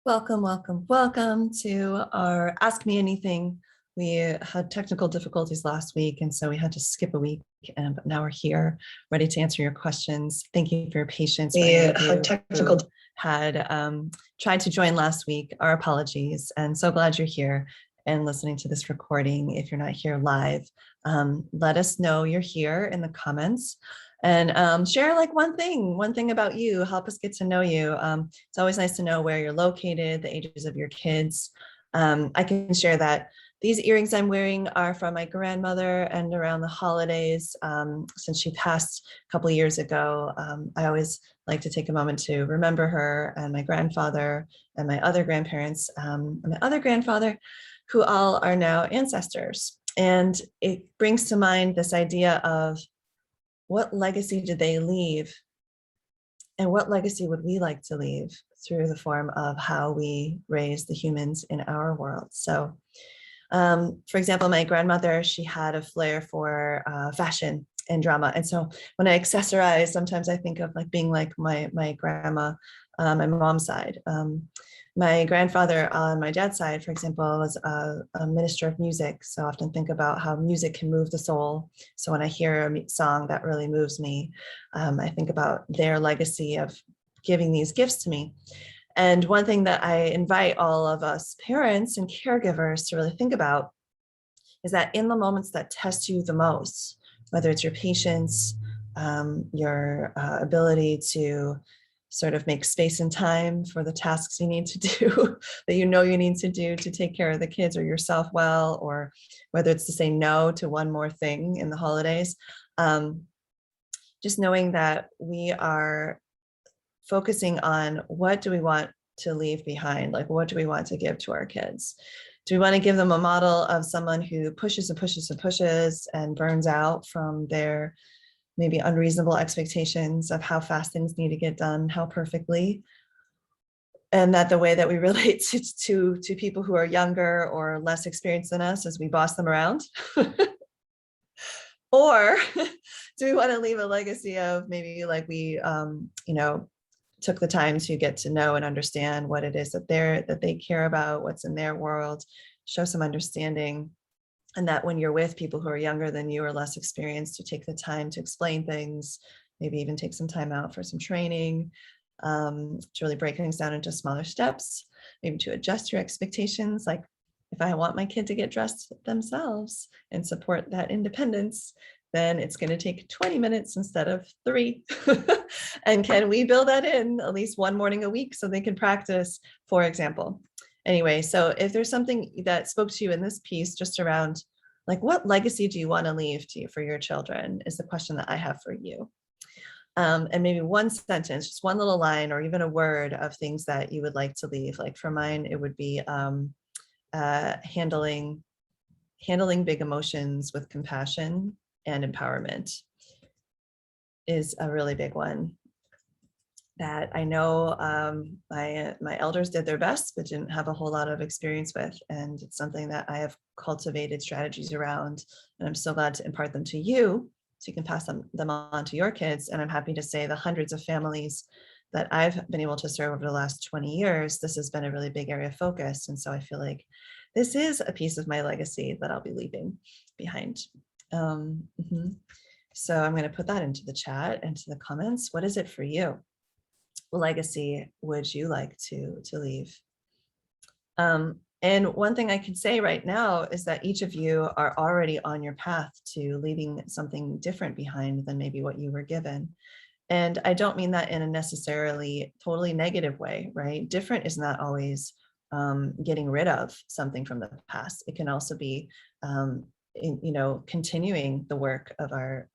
Welcome, welcome, welcome to our Ask Me Anything. We had technical difficulties last week, and so we had to skip a week, but now we're here, ready to answer your questions. Thank you for your patience. We had tried to join last week. Our apologies, and so glad you're here and listening to this recording. If you're not here live, let us know you're here in the comments. And share like one thing about you, help us get to know you. It's always nice to know where you're located, the ages of your kids. I can share that these earrings I'm wearing are from my grandmother, and around the holidays, since she passed a couple of years ago, I always like to take a moment to remember her and my grandfather and my other grandparents, and my other grandfather, who all are now ancestors. And it brings to mind this idea of what legacy did they leave? And what legacy would we like to leave through the form of how we raise the humans in our world? So, for example, my grandmother, she had a flair for fashion and drama. And so when I accessorize, sometimes I think of like being like my grandma, my mom's side. My grandfather on my dad's side, for example, was a minister of music. So I often think about how music can move the soul. So when I hear a song that really moves me, I think about their legacy of giving these gifts to me. And one thing that I invite all of us parents and caregivers to really think about is that in the moments that test you the most, whether it's your patience, your ability to sort of make space and time for the tasks you need to do, that you know you need to do to take care of the kids or yourself well, or whether it's to say no to one more thing in the holidays, just knowing that we are focusing on what do we want to leave behind, like what do we want to give to our kids? Do we want to give them a model of someone who pushes and pushes and pushes and burns out from their maybe unreasonable expectations of how fast things need to get done, how perfectly, and that the way that we relate to people who are younger or less experienced than us is we boss them around? Or do we want to leave a legacy of maybe like we, took the time to get to know and understand what it is that they care about, what's in their world, show some understanding, and that when you're with people who are younger than you or less experienced, to take the time to explain things, maybe even take some time out for some training, to really break things down into smaller steps, maybe to adjust your expectations. Like if I want my kid to get dressed themselves and support that independence, then it's going to take 20 minutes instead of 3. And can we build that in at least one morning a week so they can practice, for example? Anyway, so if there's something that spoke to you in this piece just around like what legacy do you want to leave for your children is the question that I have for you. And maybe one sentence, just one little line or even a word of things that you would like to leave. Like for mine, it would be handling big emotions with compassion and empowerment is a really big one that I know my elders did their best, but didn't have a whole lot of experience with. And it's something that I have cultivated strategies around. And I'm so glad to impart them to you so you can pass them on to your kids. And I'm happy to say the hundreds of families that I've been able to serve over the last 20 years, this has been a really big area of focus. And so I feel like this is a piece of my legacy that I'll be leaving behind. So I'm going to put that into the chat, into the comments. What is it for you? What legacy would you like to leave? And one thing I can say right now is that each of you are already on your path to leaving something different behind than maybe what you were given. And I don't mean that in a necessarily totally negative way, right? Different is not always getting rid of something from the past. It can also be continuing the work of our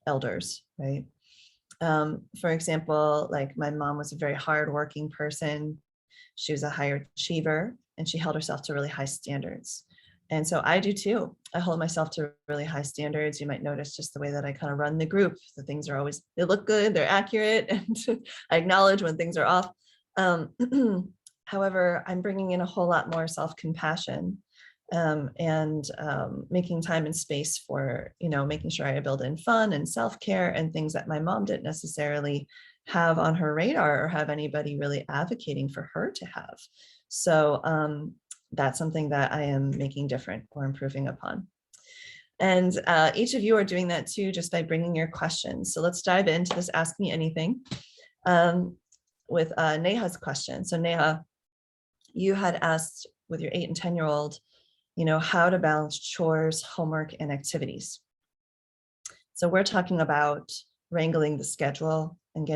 elders, right? For example, like my mom was a very hardworking person. She was a higher achiever and she held herself to really high standards. And so I do too. I hold myself to really high standards. You might notice just the way that I kind of run the group. The things are always, they look good, they're accurate, and I acknowledge when things are off. However, I'm bringing in a whole lot more self-compassion and making time and space for, making sure I build in fun and self-care and things that my mom didn't necessarily have on her radar or have anybody really advocating for her to have. So that's something that I am making different or improving upon. And each of you are doing that too, just by bringing your questions. So let's dive into this Ask Me Anything with Neha's question. So Neha, you had asked with your 8 and 10-year-old, how to balance chores, homework, and activities. So we're talking about wrangling the schedule and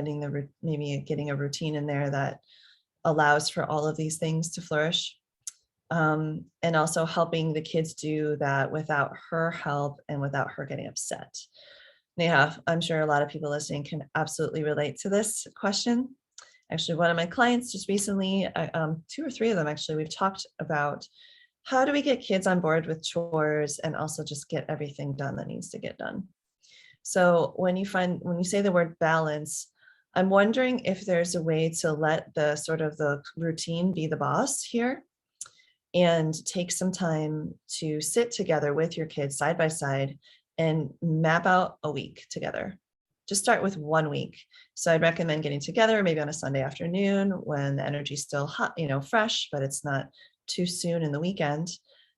maybe getting a routine in there that allows for all of these things to flourish. And also helping the kids do that without her help and without her getting upset. Neha, I'm sure a lot of people listening can absolutely relate to this question. Actually, one of my clients just recently, 2 or 3 of them actually, we've talked about how do we get kids on board with chores and also just get everything done that needs to get done. So when you say the word balance, I'm wondering if there's a way to let the routine be the boss here and take some time to sit together with your kids side by side and map out a week together. Just start with 1 week. So I'd recommend getting together maybe on a Sunday afternoon when the energy's still hot, fresh, but it's not too soon in the weekend,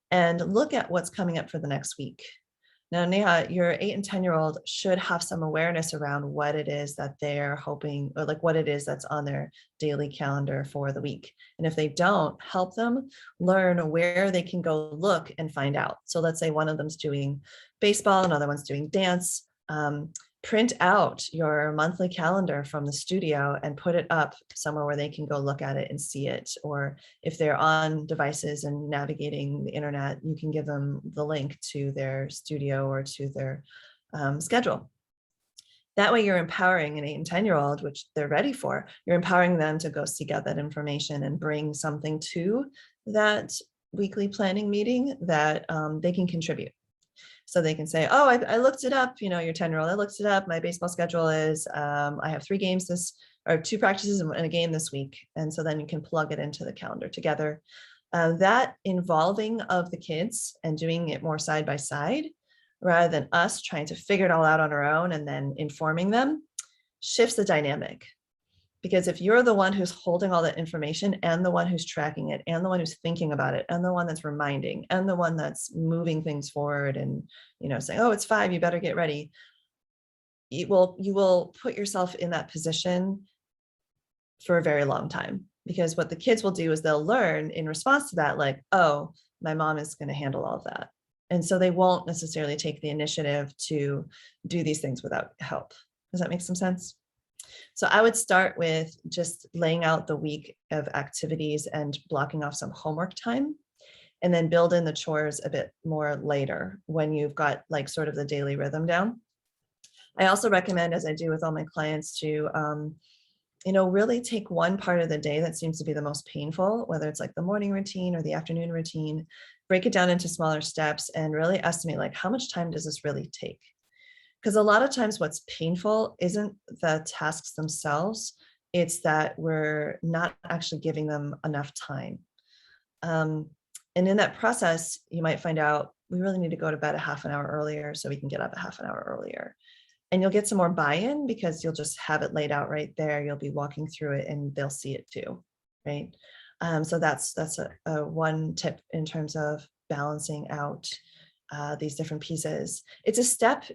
and look at what's coming up for the next week. Now, Neha, your 8 and 10-year-old should have some awareness around what it is that they're hoping, or like what it is that's on their daily calendar for the week. And if they don't, help them learn where they can go look and find out. So let's say one of them's doing baseball, another one's doing dance. Print out your monthly calendar from the studio and put it up somewhere where they can go look at it and see it. Or if they're on devices and navigating the internet, you can give them the link to their studio or to their schedule. That way you're empowering an 8 and 10-year-old, which they're ready for. You're empowering them to go seek out that information and bring something to that weekly planning meeting that they can contribute. So they can say, oh, I looked it up, your 10-year-old, I looked it up. My baseball schedule is, I have 3 games or 2 practices and a game this week. And so then you can plug it into the calendar together. That involving of the kids and doing it more side by side, rather than us trying to figure it all out on our own and then informing them, shifts the dynamic. Because if you're the one who's holding all that information and the one who's tracking it and the one who's thinking about it and the one that's reminding and the one that's moving things forward and, saying, oh, it's 5, you better get ready. You will put yourself in that position for a very long time, because what the kids will do is they'll learn in response to that, like, oh, my mom is going to handle all of that. And so they won't necessarily take the initiative to do these things without help. Does that make some sense? So I would start with just laying out the week of activities and blocking off some homework time, and then build in the chores a bit more later when you've got like sort of the daily rhythm down. I also recommend, as I do with all my clients, to really take one part of the day that seems to be the most painful, whether it's like the morning routine or the afternoon routine, break it down into smaller steps and really estimate like how much time does this really take? Because a lot of times what's painful isn't the tasks themselves, it's that we're not actually giving them enough time. And in that process, you might find out we really need to go to bed a half an hour earlier so we can get up a half an hour earlier. And you'll get some more buy-in because you'll just have it laid out right there. You'll be walking through it and they'll see it too, right? So that's a one tip in terms of balancing out these different pieces. It's a step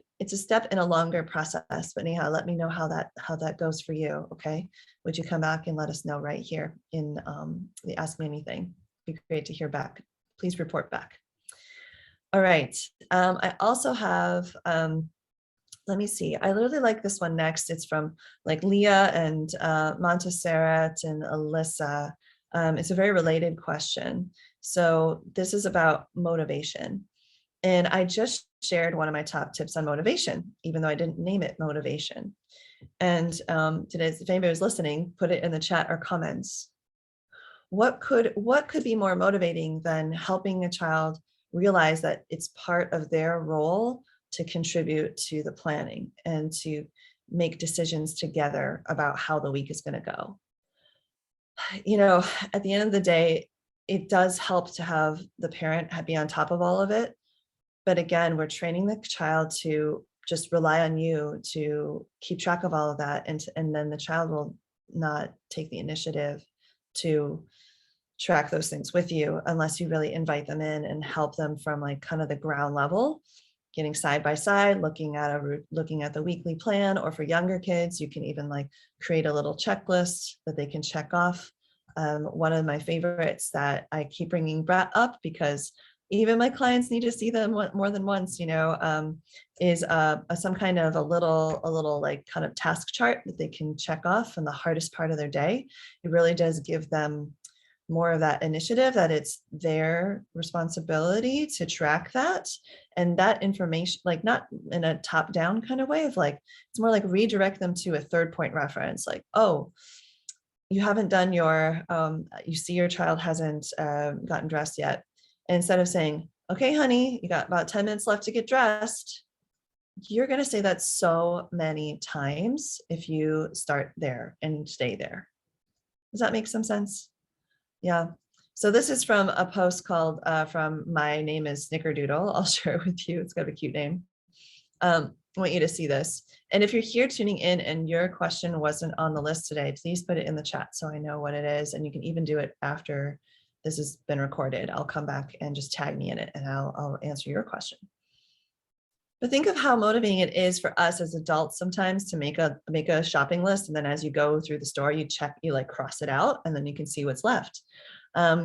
in a longer process, but Neha, let me know how that goes for you. Okay. Would you come back and let us know right here in the Ask Me Anything? It'd be great to hear back. Please report back. All right. I also have, let me see. I really like this one next. It's from like Leah and Montserrat and Alyssa. It's a very related question. So this is about motivation. And I just shared one of my top tips on motivation, even though I didn't name it motivation. And today, if anybody was listening, put it in the chat or comments. What could be more motivating than helping a child realize that it's part of their role to contribute to the planning and to make decisions together about how the week is going to go? At the end of the day, it does help to have the parent be on top of all of it. But again, we're training the child to just rely on you to keep track of all of that. And then the child will not take the initiative to track those things with you unless you really invite them in and help them from like kind of the ground level, getting side by side, looking at the weekly plan. Or for younger kids, you can even like create a little checklist that they can check off. One of my favorites that I keep bringing up, because even my clients need to see them more than once, is some kind of a little like kind of task chart that they can check off from the hardest part of their day. It really does give them more of that initiative, that it's their responsibility to track that. And that information, like not in a top down kind of way of like, it's more like redirect them to a third point reference, like, oh, you haven't done you see your child hasn't gotten dressed yet. And instead of saying, okay, honey, you got about 10 minutes left to get dressed, you're going to say that so many times if you start there and stay there. Does that make some sense? Yeah. So this is from a post called from My Name is Snickerdoodle. I'll share it with you. It's got a cute name. I want you to see this. And if you're here tuning in and your question wasn't on the list today, please put it in the chat so I know what it is. And you can even do it after this has been recorded. I'll come back and just tag me in it and I'll answer your question. But think of how motivating it is for us as adults sometimes to make a shopping list. And then as you go through the store, you like cross it out and then you can see what's left.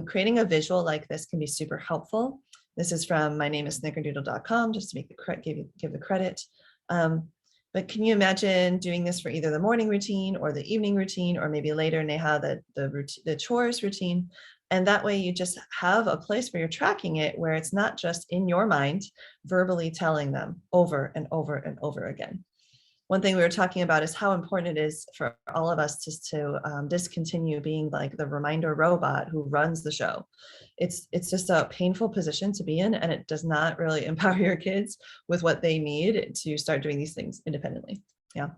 Creating a visual like this can be super helpful. This is from mynameissnickerdoodle.com, just to make give the credit. But can you imagine doing this for either the morning routine or the evening routine, or maybe later, Neha, the chores routine? And that way you just have a place where you're tracking it, where it's not just in your mind, verbally telling them over and over and over again. One thing we were talking about is how important it is for all of us to discontinue being like the reminder robot who runs the show. It's just a painful position to be in, and it does not really empower your kids with what they need to start doing these things independently. Yeah.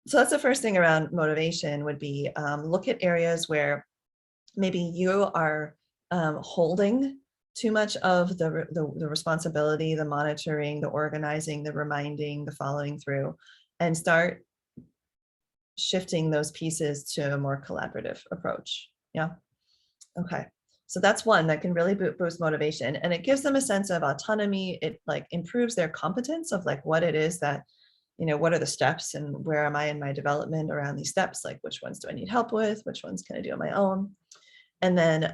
So that's the first thing around motivation would be look at areas where maybe you are holding too much of the responsibility, the monitoring, the organizing, the reminding, the following through, and start shifting those pieces to a more collaborative approach. Yeah. Okay. So that's one that can really boost motivation, and it gives them a sense of autonomy. It like improves their competence of like what it is that, what are the steps and where am I in my development around these steps? Like which ones do I need help with? Which ones can I do on my own? And then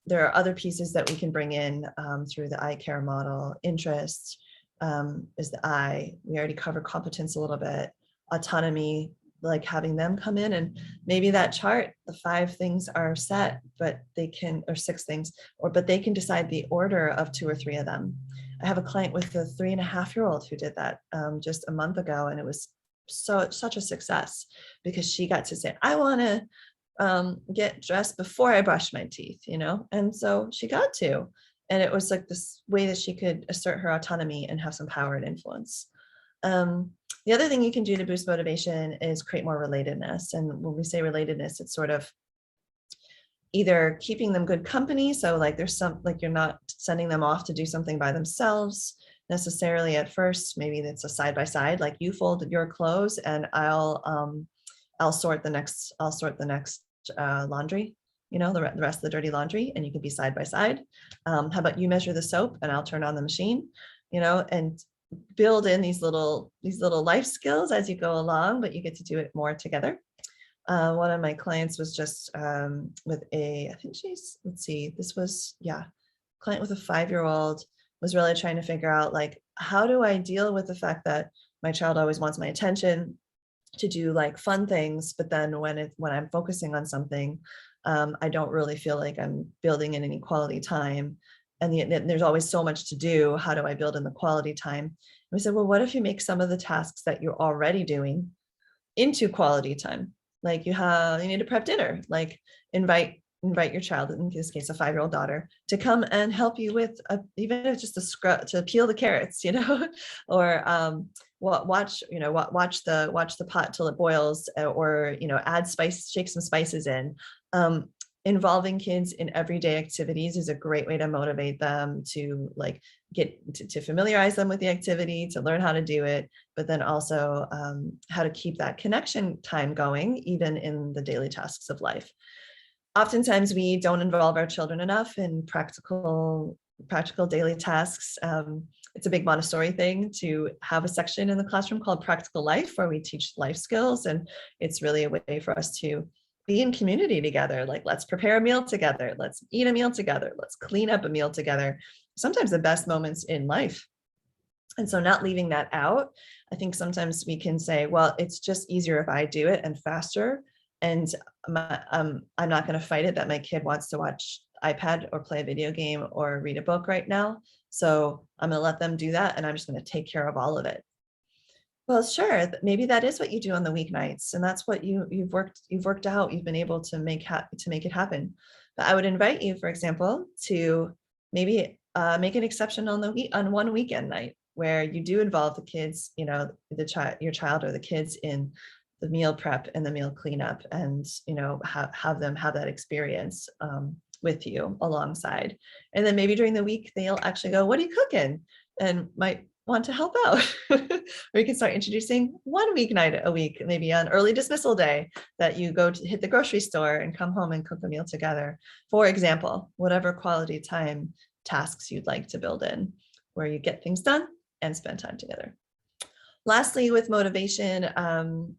there are other pieces that we can bring in through the I care model. Interest is the I. We already covered competence a little bit. Autonomy, like having them come in, and maybe that chart, the 5 things are set, but they can, or 6 things, but they can decide the order of 2 or 3 of them. I have a client with a 3.5-year-old who did that just a month ago, and it was such a success because she got to say, I want to get dressed before I brush my teeth, and so she got to, and it was like this way that she could assert her autonomy and have some power and influence. The other thing you can do to boost motivation is create more relatedness. And when we say relatedness, it's sort of either keeping them good company, so like there's some, like you're not sending them off to do something by themselves necessarily at first. Maybe it's a side by side, like you fold your clothes and I'll sort the next laundry, the rest of the dirty laundry, and you can be side by side. How about you measure the soap and I'll turn on the machine, and build in these little life skills as you go along, but you get to do it more together. One of my clients was just with I think this was, client with a 5-year-old was really trying to figure out like, how do I deal with the fact that my child always wants my attention to do like fun things, but then when I'm focusing on something, I don't really feel like I'm building in any quality time. And there's always so much to do. How do I build in the quality time? And we said, well, what if you make some of the tasks that you're already doing into quality time? Like you need to prep dinner, like invite your child, in this case, a 5-year-old daughter, to come and help you with even if just a scrub to peel the carrots, or watch the pot till it boils, or add shake some spices in. involving kids in everyday activities is a great way to motivate them to like get to familiarize them with the activity, to learn how to do it, but then also how to keep that connection time going, even in the daily tasks of life. Oftentimes we don't involve our children enough in practical daily tasks. It's a big Montessori thing to have a section in the classroom called Practical Life, where we teach life skills. And it's really a way for us to be in community together. Like, let's prepare a meal together. Let's eat a meal together. Let's clean up a meal together. Sometimes the best moments in life. And so not leaving that out, I think sometimes we can say, well, it's just easier if I do it and faster. And I'm not going to fight it that my kid wants to watch iPad or play a video game or read a book right now. So I'm going to let them do that. And I'm just going to take care of all of it. Well, sure. Maybe that is what you do on the weeknights, and that's what you've worked out. You've been able to make it happen. But I would invite you, for example, to maybe make an exception on one weekend night where you do involve the kids, your child or the kids in the meal prep and the meal cleanup, and have them have that experience with you alongside. And then maybe during the week they'll actually go, "What are you cooking?" and might want to help out. Or you can start introducing one weeknight a week, maybe on early dismissal day, that you go to hit the grocery store and come home and cook a meal together. For example, whatever quality time tasks you'd like to build in, where you get things done and spend time together. Lastly, with motivation, I'm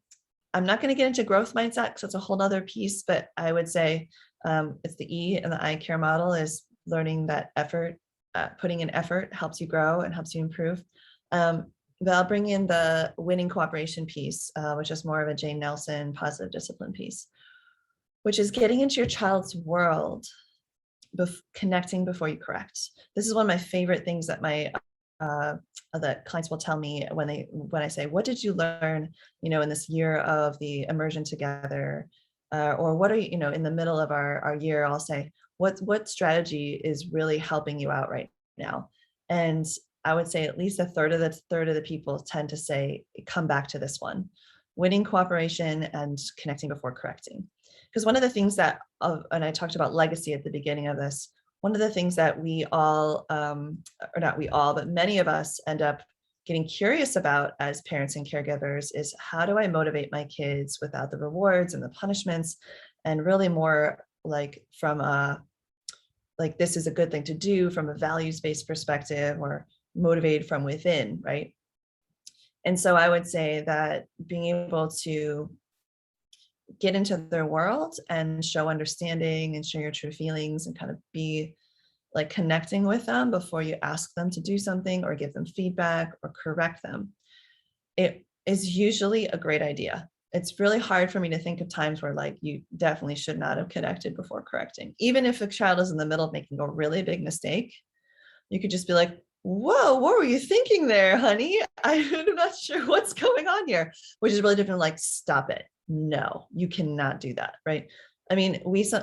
not going to get into growth mindset because it's a whole other piece, but I would say it's the E in the I Care model, is learning that effort, putting in effort helps you grow and helps you improve. But I'll bring in the winning cooperation piece, which is more of a Jane Nelson positive discipline piece, which is getting into your child's world, connecting before you correct. This is one of my favorite things that that clients will tell me when I say, "What did you learn, in this year of the immersion together?" Or what are you, in the middle of our year, I'll say, what strategy is really helping you out right now? And I would say at least a third of the people tend to say, come back to this one: winning cooperation and connecting before correcting. Because one of the things that, and I talked about legacy at the beginning of this, one of the things that we all, or not we all, but many of us end up getting curious about as parents and caregivers is, how do I motivate my kids without the rewards and the punishments, and really more like from like this is a good thing to do from a values-based perspective, or motivated from within, right? And so I would say that being able to get into their world and show understanding and show your true feelings and kind of be like connecting with them before you ask them to do something or give them feedback or correct them, it is usually a great idea. It's really hard for me to think of times where like you definitely should not have connected before correcting. Even if a child is in the middle of making a really big mistake, you could just be like, "Whoa, what were you thinking there, honey? I'm not sure what's going on here," which is really different. Like, stop it. No, you cannot do that, right? I mean,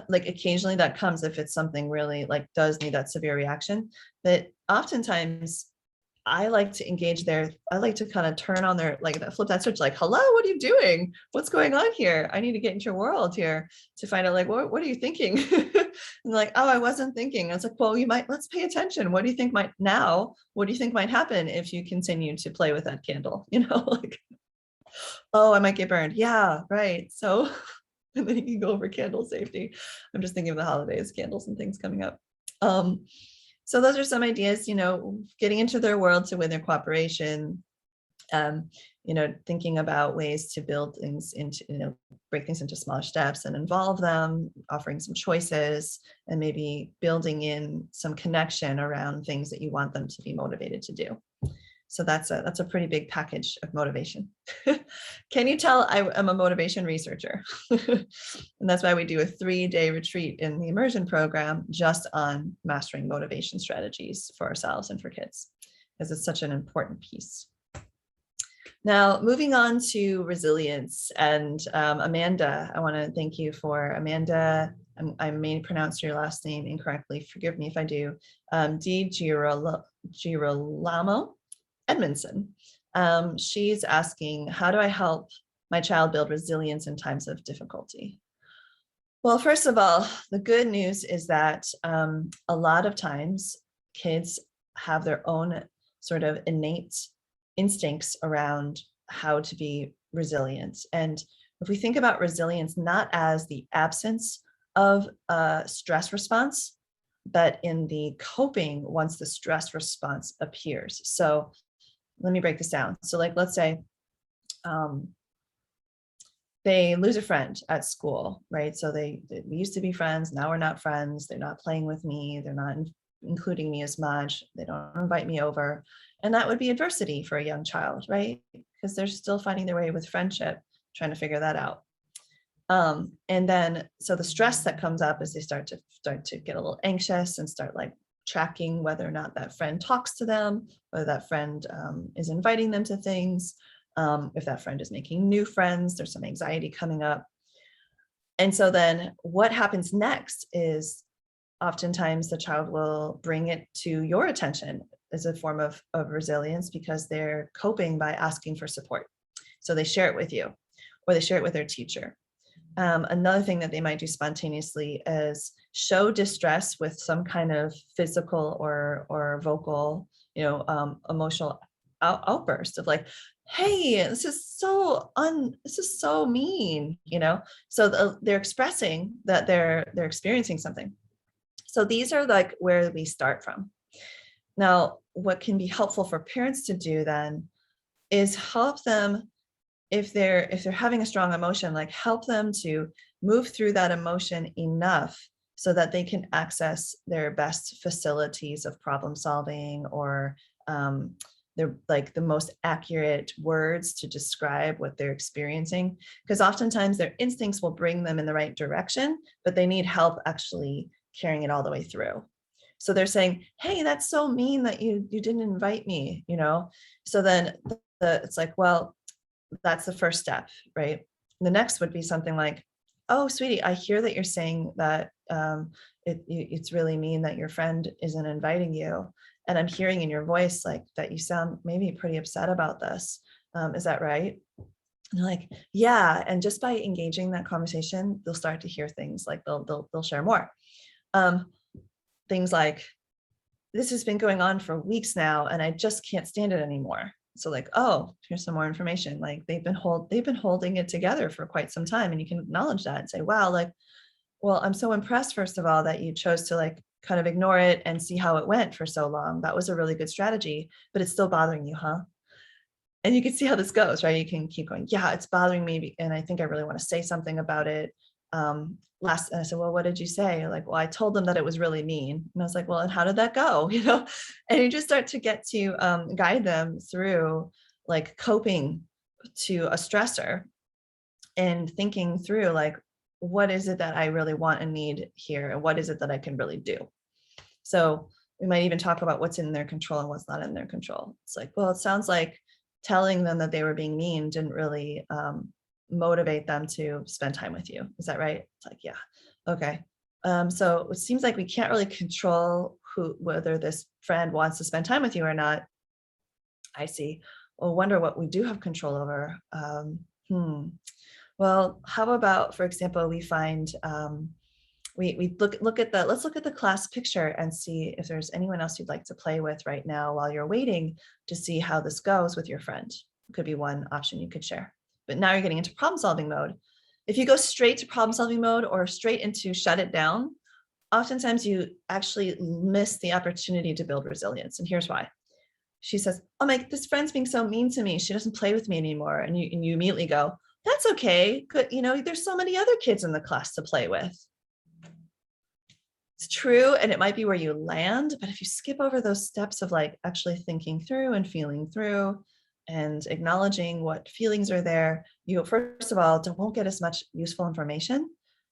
like occasionally that comes if it's something really like does need that severe reaction, but oftentimes I like to engage I like to kind of turn on flip that switch, like, "Hello, what are you doing? What's going on here? I need to get into your world here to find out, like, what are you thinking?" And like, "Oh, I wasn't thinking." I was like, "Well, let's pay attention. What do you think might happen if you continue to play with that candle?" Like, "Oh, I might get burned." "Yeah, right." So, and then you can go over candle safety. I'm just thinking of the holidays, candles and things coming up. So those are some ideas, getting into their world to win their cooperation, thinking about ways to build things into, break things into smaller steps and involve them, offering some choices, and maybe building in some connection around things that you want them to be motivated to do. So that's a pretty big package of motivation. Can you tell I'm a motivation researcher? And that's why we do a 3-day retreat in the immersion program just on mastering motivation strategies for ourselves and for kids, because it's such an important piece. Now, moving on to resilience, and Amanda, I want to thank you for Amanda. I may pronounce your last name incorrectly. Forgive me if I do. Di Girolamo Edmondson. She's asking, how do I help my child build resilience in times of difficulty? Well, first of all, the good news is that a lot of times kids have their own sort of innate instincts around how to be resilient. And if we think about resilience not as the absence of a stress response, but in the coping once the stress response appears. So let me break this down. So, like, let's say um, they lose a friend at school, right? So we used to be friends. Now we're not friends. They're not playing with me. They're not including me as much. They don't invite me over. And that would be adversity for a young child, right? Because they're still finding their way with friendship, trying to figure that out. And then, so the stress that comes up is they start to get a little anxious and start like tracking whether or not that friend talks to them, whether that friend is inviting them to things. If that friend is making new friends, there's some anxiety coming up. And so then what happens next is oftentimes the child will bring it to your attention as a form of resilience because they're coping by asking for support. So they share it with you or they share it with their teacher. Another thing that they might do spontaneously is show distress with some kind of physical or vocal, emotional outburst of like, "Hey, this is so mean," So they're expressing that they're experiencing something. So these are like where we start from. Now, what can be helpful for parents to do then is help them if they're having a strong emotion, like help them to move through that emotion enough so that they can access their best facilities of problem solving or they're like the most accurate words to describe what they're experiencing. Because oftentimes their instincts will bring them in the right direction, but they need help actually carrying it all the way through. So they're saying, "Hey, that's so mean that you didn't invite me," So then it's like, well, that's the first step, right? The next would be something like, "Oh, sweetie, I hear that you're saying that it's really mean that your friend isn't inviting you. And I'm hearing in your voice like that you sound maybe pretty upset about this. Is that right?" And they're like, "Yeah." And just by engaging that conversation, they'll start to hear things like they'll share more. Um, Things like, "This has been going on for weeks now, and I just can't stand it anymore." So like, "Oh, here's some more information." Like they've been holding it together for quite some time, and you can acknowledge that and say, "Wow, like, well, I'm so impressed, first of all, that you chose to like kind of ignore it and see how it went for so long. That was a really good strategy, but it's still bothering you, huh?" And you can see how this goes, right? You can keep going, "Yeah, it's bothering me, and I think I really want to say something about it." And I said, "Well, what did you say?" Like, "Well, I told them that it was really mean." And I was like, "Well, and how did that go?" And you just start to get to guide them through like coping to a stressor and thinking through like, what is it that I really want and need here? And what is it that I can really do? So we might even talk about what's in their control and what's not in their control. It's like, well, it sounds like telling them that they were being mean didn't really motivate them to spend time with you. Is that right? It's like, yeah. Okay. So it seems like we can't really control whether this friend wants to spend time with you or not. I see. Well, wonder what we do have control over. Well, how about, for example, we find we look at the let's look at the class picture and see if there's anyone else you'd like to play with right now while you're waiting to see how this goes with your friend. It could be one option you could share. But now you're getting into problem solving mode. If you go straight to problem solving mode or straight into shut it down, oftentimes you actually miss the opportunity to build resilience. And here's why. She says, "Oh my, this friend's being so mean to me. She doesn't play with me anymore." And you immediately go, "That's okay. Good, there's so many other kids in the class to play with." It's true, and it might be where you land, but if you skip over those steps of like actually thinking through and feeling through and acknowledging what feelings are there, you first of all won't get as much useful information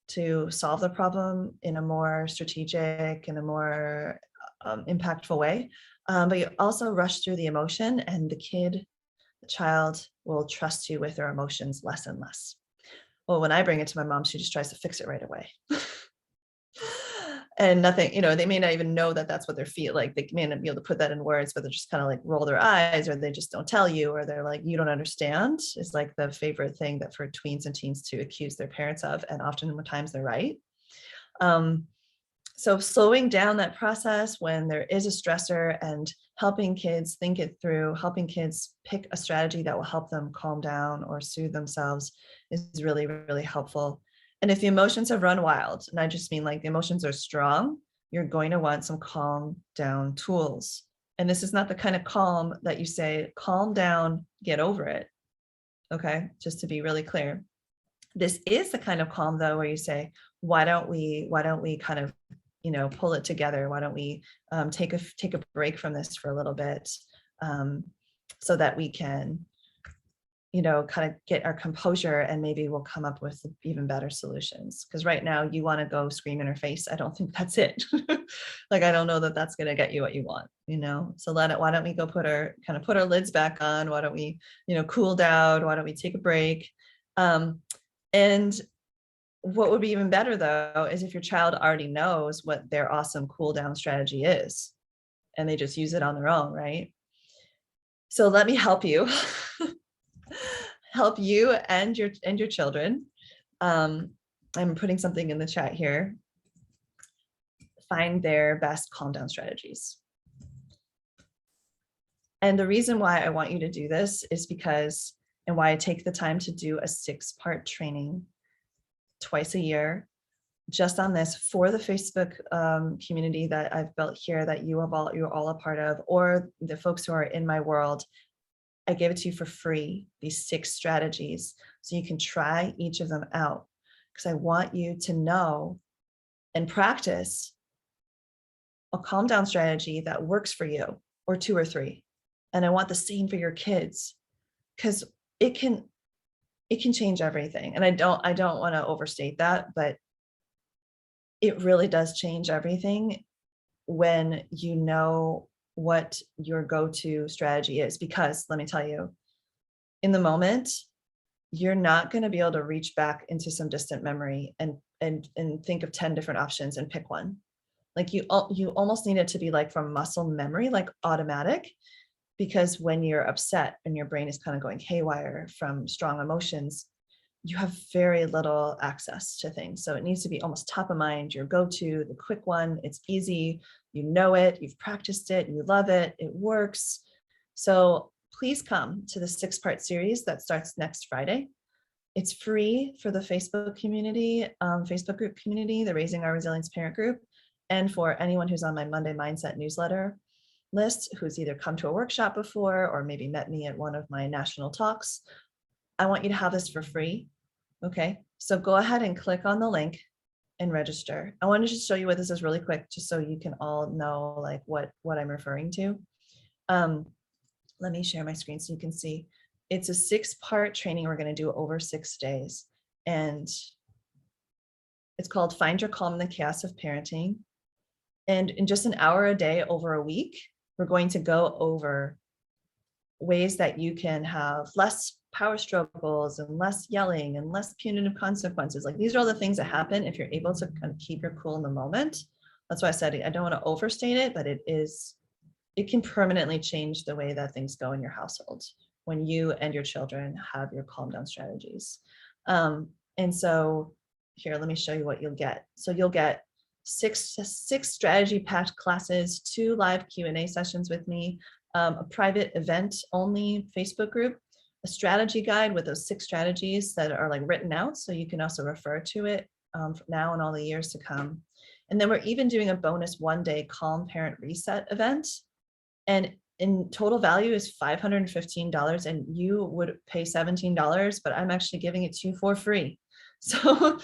to solve the problem in a more strategic and a more impactful way. But you also rush through the emotion, and the child will trust you with their emotions less and less. Well, when I bring it to my mom, she just tries to fix it right away. and nothing, they may not even know that that's what they're feeling like. They may not be able to put that in words, but they're just kind of like roll their eyes, or they just don't tell you, or they're like, you don't understand, is like the favorite thing that for tweens and teens to accuse their parents of. And oftentimes they're right. So slowing down that process when there is a stressor and helping kids think it through, helping kids pick a strategy that will help them calm down or soothe themselves is really, really helpful. And if the emotions have run wild, and I just mean like the emotions are strong, you're going to want some calm down tools. And this is not the kind of calm that you say, calm down, get over it. Okay, just to be really clear. This is the kind of calm though, where you say, why don't we kind of, pull it together? Why don't we take a break from this for a little bit, so that we can, kind of get our composure, and maybe we'll come up with even better solutions. Because right now you want to go scream in her face. I don't think that's it. Like, I don't know that that's going to get you what you want, so why don't we go put our lids back on? Why don't we, cool down? Why don't we take a break? And what would be even better though, is if your child already knows what their awesome cool down strategy is, and they just use it on their own, right? So let me help you, help you and your children. I'm putting something in the chat here. Find their best calm down strategies. And the reason why I want you to do this is because, and why I take the time to do a 6-part training twice a year, just on this, for the Facebook community that I've built here, that you're all a part of, or the folks who are in my world. I gave it to you for free, these 6 strategies, so you can try each of them out, because I want you to know and practice a calm down strategy that works for you, or 2 or 3. And I want the same for your kids, because it can change everything. And I don't want to overstate that, but it really does change everything when you know what your go-to strategy is. Because let me tell you, in the moment, you're not going to be able to reach back into some distant memory and think of 10 different options and pick one. Like you almost need it to be like from muscle memory, like automatic. Because when you're upset and your brain is kind of going haywire from strong emotions, you have very little access to things. So it needs to be almost top of mind, your go-to, the quick one. It's easy, you know it, you've practiced it, you love it, it works. So please come to the 6-part series that starts next Friday. It's free for the Facebook community, Facebook group community, the Raising Our Resilience parent group, and for anyone who's on my Monday Mindset newsletter list, who's either come to a workshop before or maybe met me at one of my national talks. I want you to have this for free. Okay, so go ahead and click on the link and register. I want to just show you what this is really quick, just so you can all know like what I'm referring to. Let me share my screen so you can see. It's a 6-part training we're going to do over 6 days, and it's called Find Your Calm in the Chaos of Parenting. And in just an hour a day over a week, we're going to go over ways that you can have less power struggles and less yelling and less punitive consequences. Like, these are all the things that happen if you're able to kind of keep your cool in the moment. That's why I said I don't want to overstate it, but it can permanently change the way that things go in your household when you and your children have your calm down strategies. And so here, let me show you what you'll get. So you'll get 6 strategy packed classes, 2 live Q&A sessions with me, a private event only Facebook group, a strategy guide with those 6 strategies that are like written out, so you can also refer to it now and all the years to come. And then we're even doing a bonus 1-day Calm Parent Reset event, and in total value is $515, and you would pay $17, but I'm actually giving it to you for free. So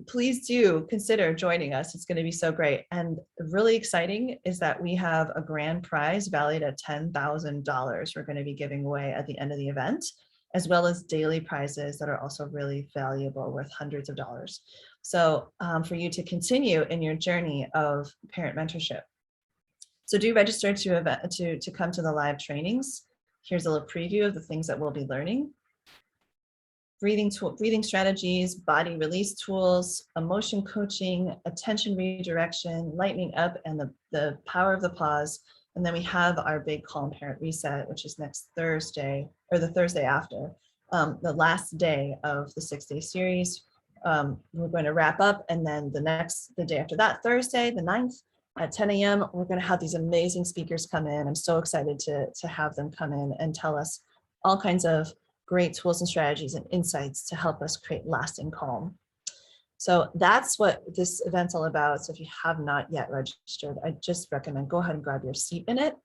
please do consider joining us. It's going to be so great. And really exciting is that we have a grand prize valued at $10,000 we're going to be giving away at the end of the event, as well as daily prizes that are also really valuable, worth hundreds of dollars. So for you to continue in your journey of parent mentorship. So do register to come to the live trainings. Here's a little preview of the things that we'll be learning. breathing strategies, body release tools, emotion coaching, attention redirection, lightening up, and the power of the pause. And then we have our big Calm Parent Reset, which is next Thursday, or the Thursday after, the last day of the 6-day series. We're going to wrap up, and then the day after that, Thursday, the 9th at 10 a.m., we're going to have these amazing speakers come in. I'm so excited to have them come in and tell us all kinds of great tools and strategies and insights to help us create lasting calm. So that's what this event's all about. So if you have not yet registered, I just recommend go ahead and grab your seat in it.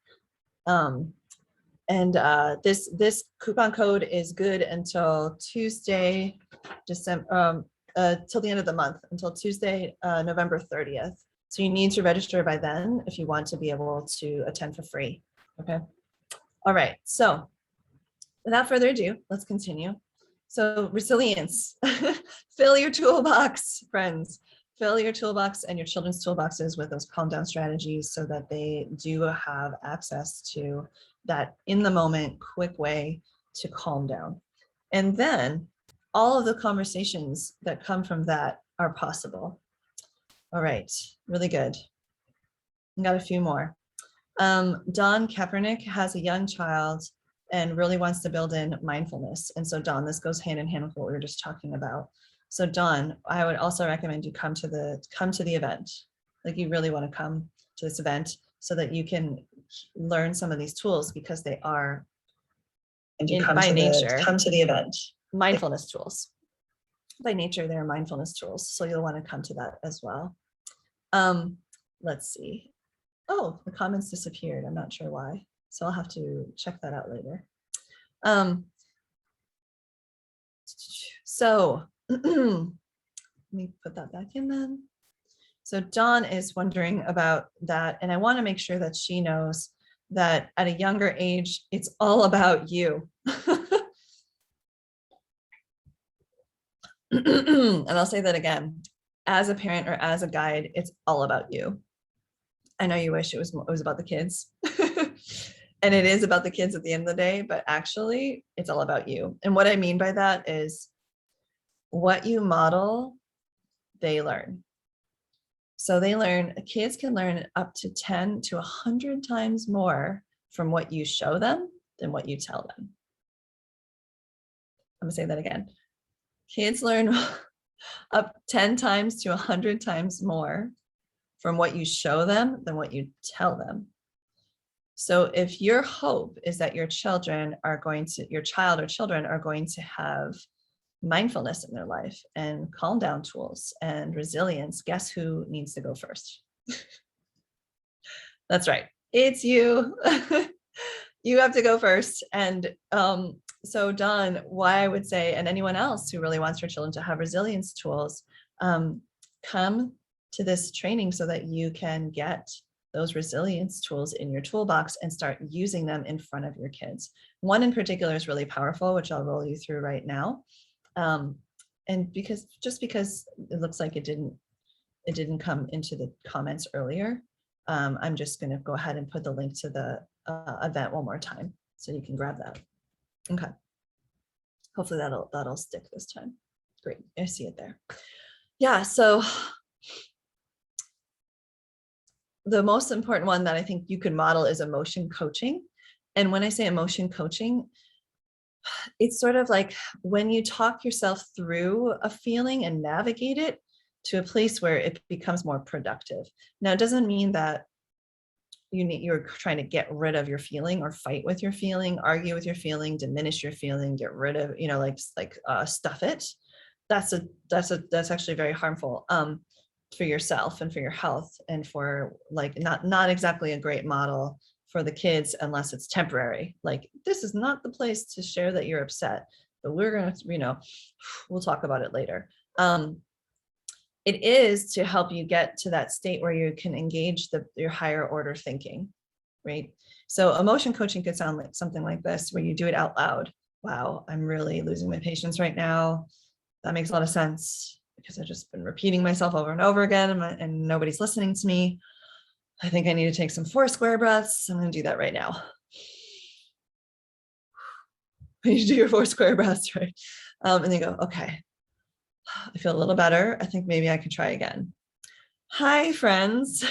This coupon code is good until Tuesday, December, till the end of the month, until Tuesday, November 30th. So you need to register by then if you want to be able to attend for free. Okay. All right. So without further ado, let's continue. So resilience, fill your toolbox, friends. Fill your toolbox and your children's toolboxes with those calm down strategies so that they do have access to that in the moment, quick way to calm down. And then all of the conversations that come from that are possible. All right, really good. I got a few more. Dawn Kaepernick has a young child and really wants to build in mindfulness. And so Dawn, this goes hand in hand with what we were just talking about. So Dawn, I would also recommend you come to the event. Like you really want to come to this event so that you can learn some of these tools because they are by nature, come to the event, mindfulness tools. By nature, they're mindfulness tools. So you'll want to come to that as well. Let's see. Oh, the comments disappeared. I'm not sure why. So I'll have to check that out later. So let me put that back in then. So Dawn is wondering about that. And I want to make sure that she knows that at a younger age, it's all about you. And I'll say that again. As a parent or as a guide, it's all about you. I know you wish it was about the kids. And it is about the kids at the end of the day, but actually it's all about you. And what I mean by that is what you model, they learn. So they learn, kids can learn up to 10 to 100 times more from what you show them than what you tell them. I'm gonna say that again. Kids learn up 10 times to 100 times more from what you show them than what you tell them. So if your hope is that your child or children are going to have mindfulness in their life and calm down tools and resilience, guess who needs to go first? That's right. It's you. You have to go first. And so Dawn, why I would say, and anyone else who really wants your children to have resilience tools, come to this training so that you can get those resilience tools in your toolbox and start using them in front of your kids. One in particular is really powerful, which I'll roll you through right now. And because it looks like it didn't come into the comments earlier, I'm just going to go ahead and put the link to the event one more time so you can grab that. Okay. Hopefully that'll stick this time. Great, I see it there. Yeah, so the most important one that I think you can model is emotion coaching. And when I say emotion coaching, it's sort of like when you talk yourself through a feeling and navigate it to a place where it becomes more productive. Now, it doesn't mean that you're trying to get rid of your feeling or fight with your feeling, argue with your feeling, diminish your feeling, get rid of, stuff it. That's actually very harmful for yourself and for your health, and for not exactly a great model for the kids unless it's temporary. Like, this is not the place to share that you're upset, but we're gonna, we'll talk about it later. It is to help you get to that state where you can engage your higher order thinking, right? So emotion coaching could sound like something like this, where you do it out loud. Wow, I'm really losing my patience right now. That makes a lot of sense because I've just been repeating myself over and over again and nobody's listening to me. I think I need to take some 4 square breaths. I'm going to do that right now. You do your 4 square breaths, right? And they go, okay, I feel a little better. I think maybe I could try again. Hi, friends.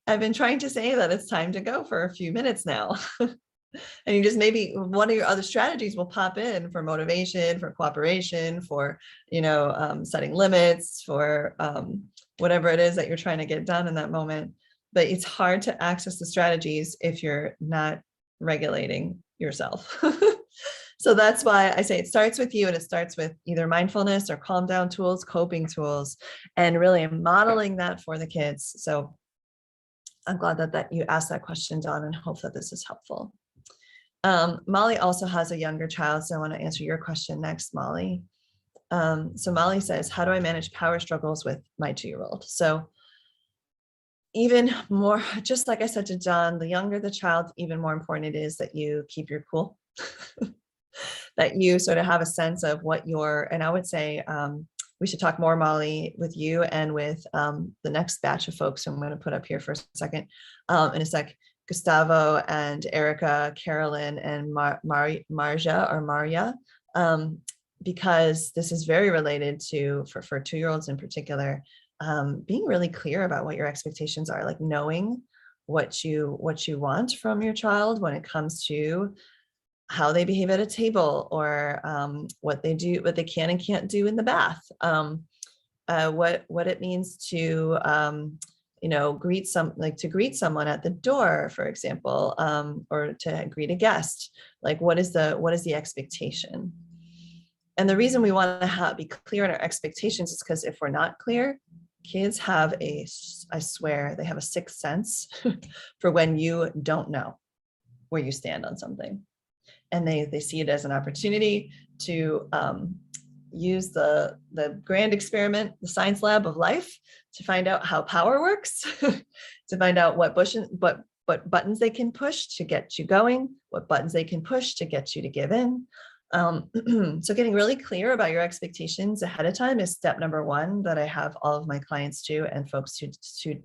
I've been trying to say that it's time to go for a few minutes now. And you just maybe one of your other strategies will pop in for motivation, for cooperation, for, setting limits, for whatever it is that you're trying to get done in that moment. But it's hard to access the strategies if you're not regulating yourself. So that's why I say it starts with you, and it starts with either mindfulness or calm down tools, coping tools, and really modeling that for the kids. So I'm glad that you asked that question, Dawn, and hope that this is helpful. Molly also has a younger child, so I want to answer your question next, Molly. So Molly says, how do I manage power struggles with my 2-year-old? So even more, just like I said to John, the younger the child, even more important it is that you keep your cool, that you sort of have a sense of what and I would say, we should talk more, Molly, with you and with the next batch of folks I'm going to put up here for a second, in a sec. Gustavo and Erica, Carolyn, and Maria, because this is very related to, for 2-year-olds in particular, being really clear about what your expectations are, like knowing what you want from your child when it comes to how they behave at a table, or what they do, what they can and can't do in the bath, what it means to greet someone at the door, for example, or to greet a guest. Like, what is the expectation? And the reason we want to be clear in our expectations is because if we're not clear, kids have I swear, they have a sixth sense for when you don't know where you stand on something. And they see it as an opportunity to use the grand experiment, the science lab of life, to find out how power works, to find out what buttons they can push to get you going, what buttons they can push to get you to give in. So getting really clear about your expectations ahead of time is step number one that I have all of my clients do, and folks to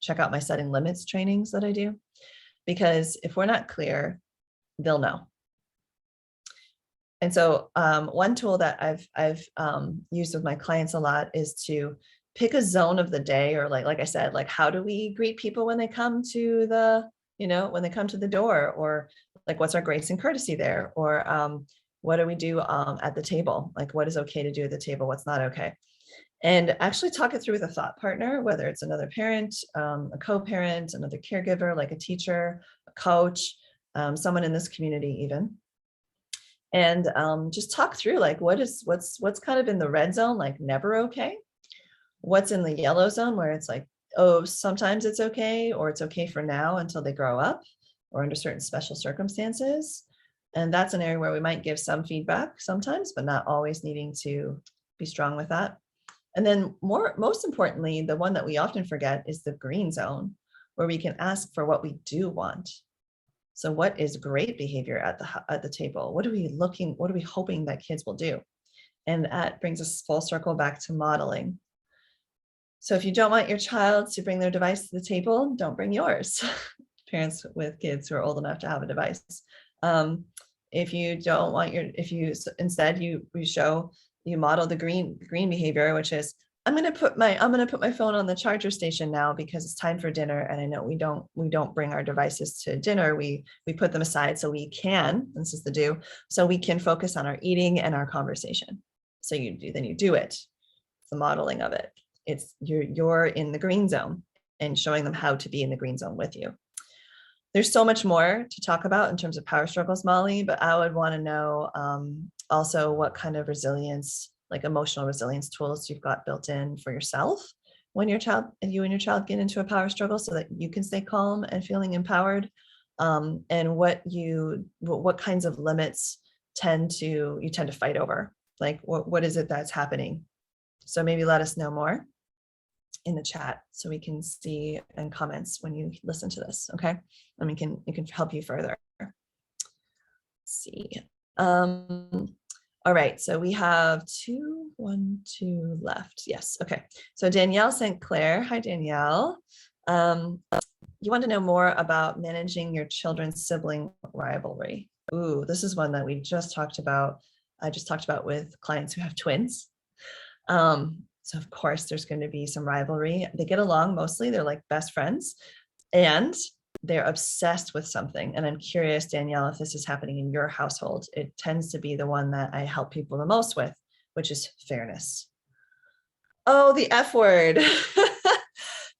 check out my setting limits trainings that I do. Because if we're not clear, they'll know. And so one tool that I've used with my clients a lot is to pick a zone of the day, or like I said, like, how do we greet people when they come to the door, or like, what's our grace and courtesy there, or what do we do at the table? Like, what is okay to do at the table? What's not okay? And actually talk it through with a thought partner, whether it's another parent, a co-parent, another caregiver, like a teacher, a coach, someone in this community even. And just talk through, like, what's kind of in the red zone, like never okay? What's in the yellow zone, where it's like, oh, sometimes it's okay, or it's okay for now until they grow up, or under certain special circumstances. And that's an area where we might give some feedback sometimes, but not always needing to be strong with that. And then most importantly, the one that we often forget is the green zone, where we can ask for what we do want. So what is great behavior at the table? What are we hoping that kids will do? And that brings us full circle back to modeling. So if you don't want your child to bring their device to the table, don't bring yours. Parents with kids who are old enough to have a device. If you don't want instead you model the green behavior, which is, I'm going to put my phone on the charger station now because it's time for dinner. And I know we don't bring our devices to dinner. We put them aside so we can, this is the do, so we can focus on our eating and our conversation. So you do it. It's the modeling of it. It's you're in the green zone and showing them how to be in the green zone with you. There's so much more to talk about in terms of power struggles, Molly, but I would want to know also what kind of resilience, like emotional resilience tools you've got built in for yourself when you and your child get into a power struggle, so that you can stay calm and feeling empowered, and what kinds of limits you tend to fight over, like what is it that's happening. So maybe let us know more in the chat so we can see and comments when you listen to this, okay? And we can help you further. Let's see. All right, so we have two left. Yes, okay. So Danielle St. Clair, hi Danielle. You want to know more about managing your children's sibling rivalry. Ooh, this is one that we just talked about I just talked about with clients who have twins. So of course there's going to be some rivalry. They get along mostly, they're like best friends, and they're obsessed with something. And I'm curious, Danielle, if this is happening in your household. It tends to be the one that I help people the most with, which is fairness. Oh, the F word.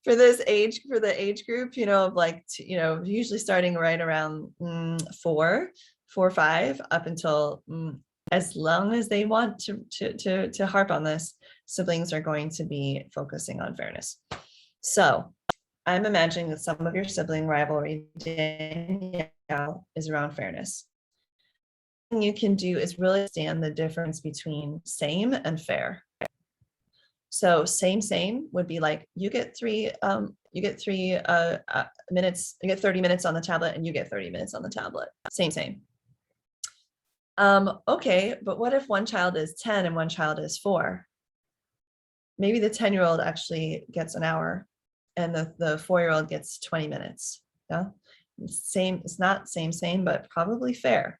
For the age group, of like, usually starting right around 4 or 5 up until as long as they want to harp on this, siblings are going to be focusing on fairness. So I'm imagining that some of your sibling rivalry, Danielle, is around fairness. What you can do is really understand the difference between same and fair. So same would be like, you get 3 minutes, you get 30 minutes on the tablet, and you get 30 minutes on the tablet. Same. Okay, but what if one child is 10 and one child is 4? Maybe the 10-year-old actually gets an hour and the 4-year-old gets 20 minutes. Yeah, same. It's not same, but probably fair,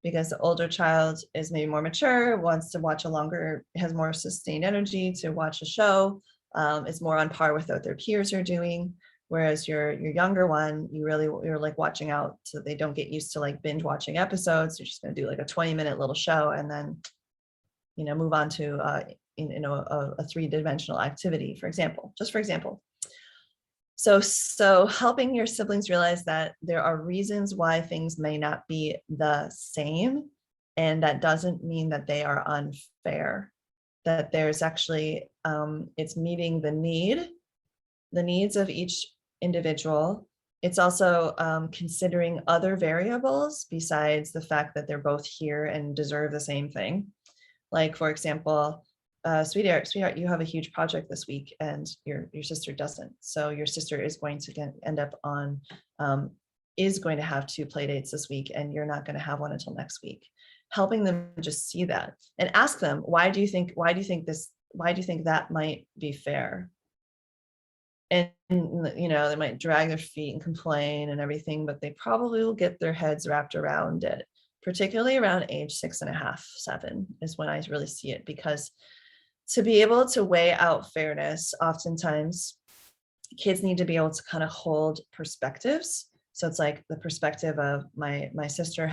because the older child is maybe more mature, wants to watch a longer, has more sustained energy to watch a show, is more on par with what their peers are doing. Whereas your younger one, you're like watching out so they don't get used to like binge watching episodes. You're just going to do like a 20-minute little show and then, move on to a 3-dimensional activity, for example. So helping your siblings realize that there are reasons why things may not be the same, and that doesn't mean that they are unfair, that there's actually, it's meeting the needs of each individual. It's also considering other variables besides the fact that they're both here and deserve the same thing. Like, for example, sweetheart, you have a huge project this week and your sister doesn't. So your sister is going to end up on, is going to have 2 play dates this week, and you're not going to have one until next week. Helping them just see that and ask them, why do you think that might be fair? And, they might drag their feet and complain and everything, but they probably will get their heads wrapped around it, particularly around age 6.5, 7 is when I really see it, because to be able to weigh out fairness, oftentimes kids need to be able to kind of hold perspectives. So it's like the perspective of my sister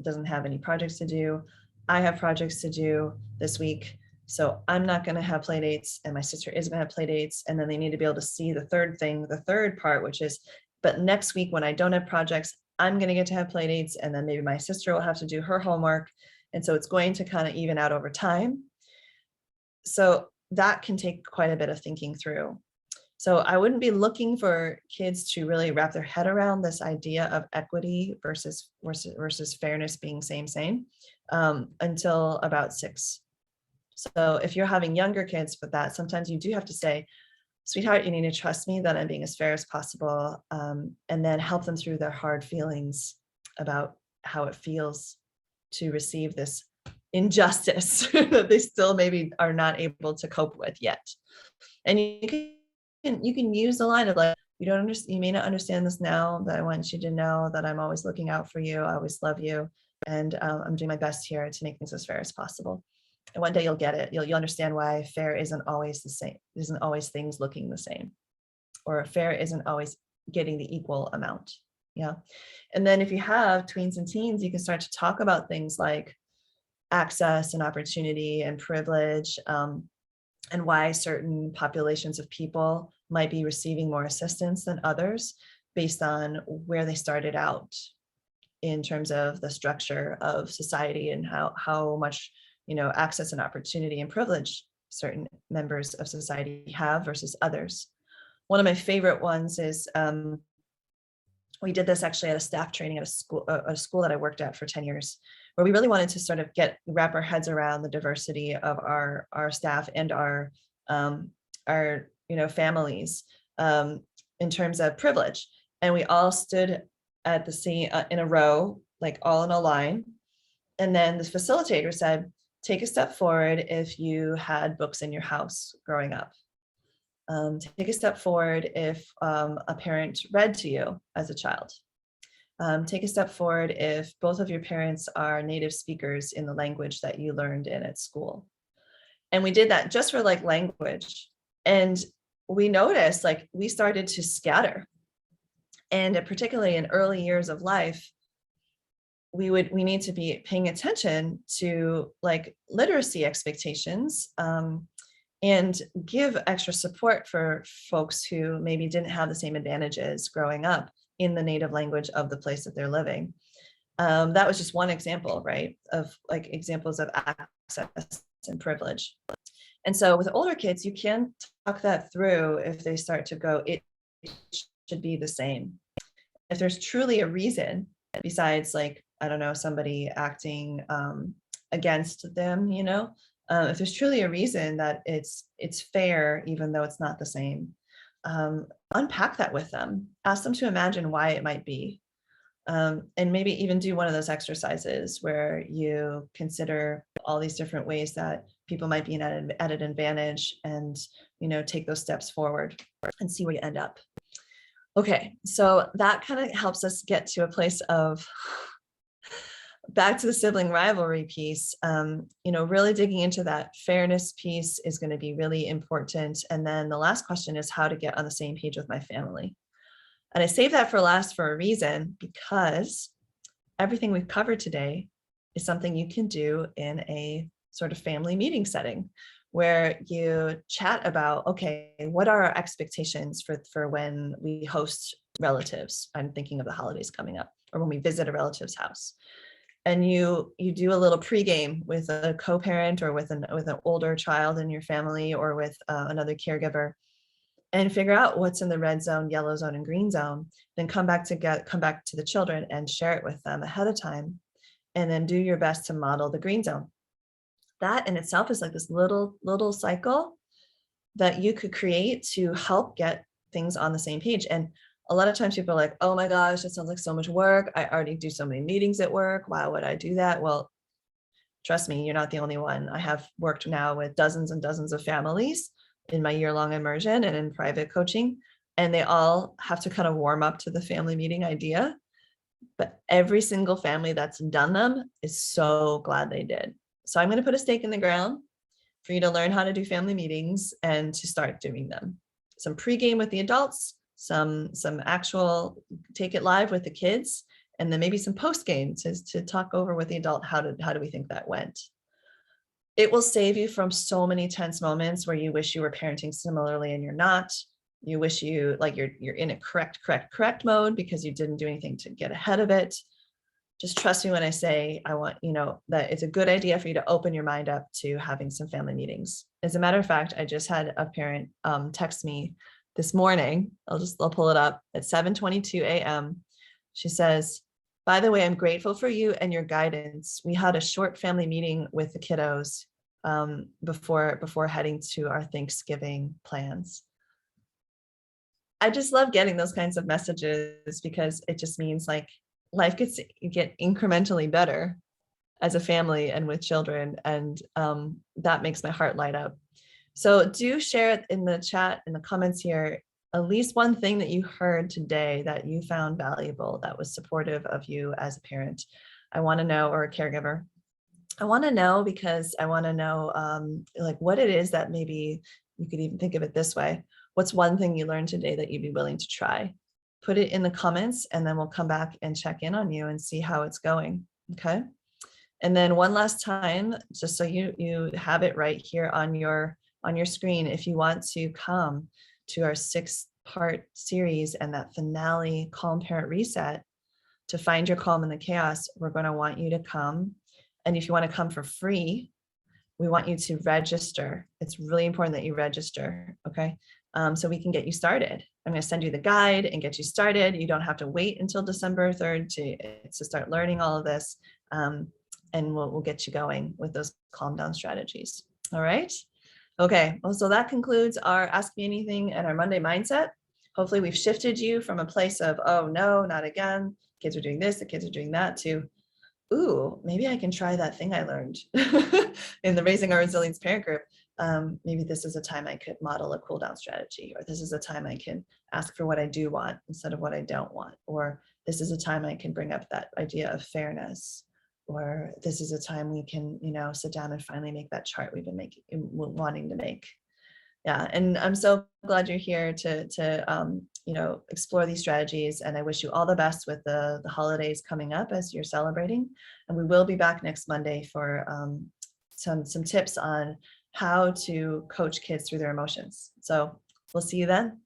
doesn't have any projects to do. I have projects to do this week, so I'm not going to have play dates, and my sister is going to have play dates. And then they need to be able to see the third part, which is, but next week when I don't have projects, I'm going to get to have play dates, and then maybe my sister will have to do her homework. And so it's going to kind of even out over time. So that can take quite a bit of thinking through. So I wouldn't be looking for kids to really wrap their head around this idea of equity versus fairness being same until about 6. So if you're having younger kids with that, sometimes you do have to say, sweetheart, you need to trust me that I'm being as fair as possible, and then help them through their hard feelings about how it feels to receive this injustice that they still maybe are not able to cope with yet. And you can use the line of like, you may not understand this now, but I want you to know that I'm always looking out for you. I always love you. And I'm doing my best here to make things as fair as possible. And one day you'll get it. You'll understand why fair isn't always the same. Isn't always things looking the same, or fair isn't always getting the equal amount. Yeah. And then if you have tweens and teens, you can start to talk about things like access and opportunity and privilege, and why certain populations of people might be receiving more assistance than others based on where they started out in terms of the structure of society, and how much access and opportunity and privilege certain members of society have versus others. One of my favorite ones is, we did this actually at a staff training at a school that I worked at for 10 years, where we really wanted to sort of wrap our heads around the diversity of our staff and our families, in terms of privilege. And we all stood at the scene in a row, like all in a line. And then the facilitator said, take a step forward if you had books in your house growing up. Take a step forward if a parent read to you as a child. Take a step forward if both of your parents are native speakers in the language that you learned in at school. And we did that just for like language. And we noticed like we started to scatter. And particularly in early years of life, we need to be paying attention to like literacy expectations, and give extra support for folks who maybe didn't have the same advantages growing up in the native language of the place that they're living. That was just one example, right, of like examples of access and privilege. And so with older kids, you can talk that through if they start to go, it should be the same. If there's truly a reason besides like, I don't know, somebody acting against them, you know, if there's truly a reason that it's fair, even though it's not the same, unpack that with them. Ask them to imagine why it might be. And maybe even do one of those exercises where you consider all these different ways that people might be at an advantage, and, you know, take those steps forward and see where you end up. Okay, so that kind of helps us get to a place of back to the sibling rivalry piece. You know, really digging into that fairness piece is going to be really important. And then the last question is how to get on the same page with my family. And I saved that for last for a reason, because everything we've covered today is something you can do in a sort of family meeting setting where you chat about, okay, what are our expectations for when we host relatives? I'm thinking of the holidays coming up, or when we visit a relative's house. And you do a little pregame with a co-parent or with an older child in your family, or with another caregiver, and figure out what's in the red zone, yellow zone, and green zone. Then come back to the children and share it with them ahead of time, and then do your best to model the green zone. That in itself is like this little cycle that you could create to help get things on the same page. And a lot of times people are like, oh my gosh, that sounds like so much work. I already do so many meetings at work. Why would I do that? Well, trust me, you're not the only one. I have worked now with dozens and dozens of families in my year-long immersion and in private coaching, and they all have to kind of warm up to the family meeting idea. But every single family that's done them is so glad they did. So I'm going to put a stake in the ground for you to learn how to do family meetings and to start doing them. Some pregame with the adults, some actual take it live with the kids, and then maybe some postgame to talk over with the adult, how do we think that went? It will save you from so many tense moments where you wish you were parenting similarly and you're not. You wish you like you're in a correct mode because you didn't do anything to get ahead of it. Just trust me when I say I want, you know, that it's a good idea for you to open your mind up to having some family meetings. As a matter of fact, I just had a parent text me this morning. I'll pull it up at 7:22 a.m. She says, by the way, I'm grateful for you and your guidance. We had a short family meeting with the kiddos before heading to our Thanksgiving plans. I just love getting those kinds of messages because it just means like life get incrementally better as a family and with children. And that makes my heart light up. So do share in the chat, in the comments here, at least one thing that you heard today that you found valuable, that was supportive of you as a parent. I want to know, or a caregiver. I want to know because I want to know like what it is that maybe you could even think of it this way. What's one thing you learned today that you'd be willing to try? Put it in the comments and then we'll come back and check in on you and see how it's going. Okay. And then one last time, just so you have it right here on your screen, if you want to come to our 6-part series and that finale Calm Parent Reset to find your calm in the chaos, we're going to want you to come. And if you want to come for free, we want you to register. It's really important that you register. Okay. So we can get you started. I'm going to send you the guide and get you started. You don't have to wait until December 3rd to start learning all of this. And we'll get you going with those calm down strategies. All right. Okay. Well, so that concludes our Ask Me Anything and our Monday mindset. Hopefully we've shifted you from a place of, oh no, not again. Kids are doing this, the kids are doing that, to, ooh, maybe I can try that thing I learned in the Raising Our Resilience parent group. Maybe this is a time I could model a cool down strategy, or this is a time I can ask for what I do want instead of what I don't want, or this is a time I can bring up that idea of fairness, or this is a time we can, sit down and finally make that chart we've been wanting to make. Yeah, and I'm so glad you're here to explore these strategies. And I wish you all the best with the holidays coming up as you're celebrating. And we will be back next Monday for some tips on how to coach kids through their emotions. So we'll see you then.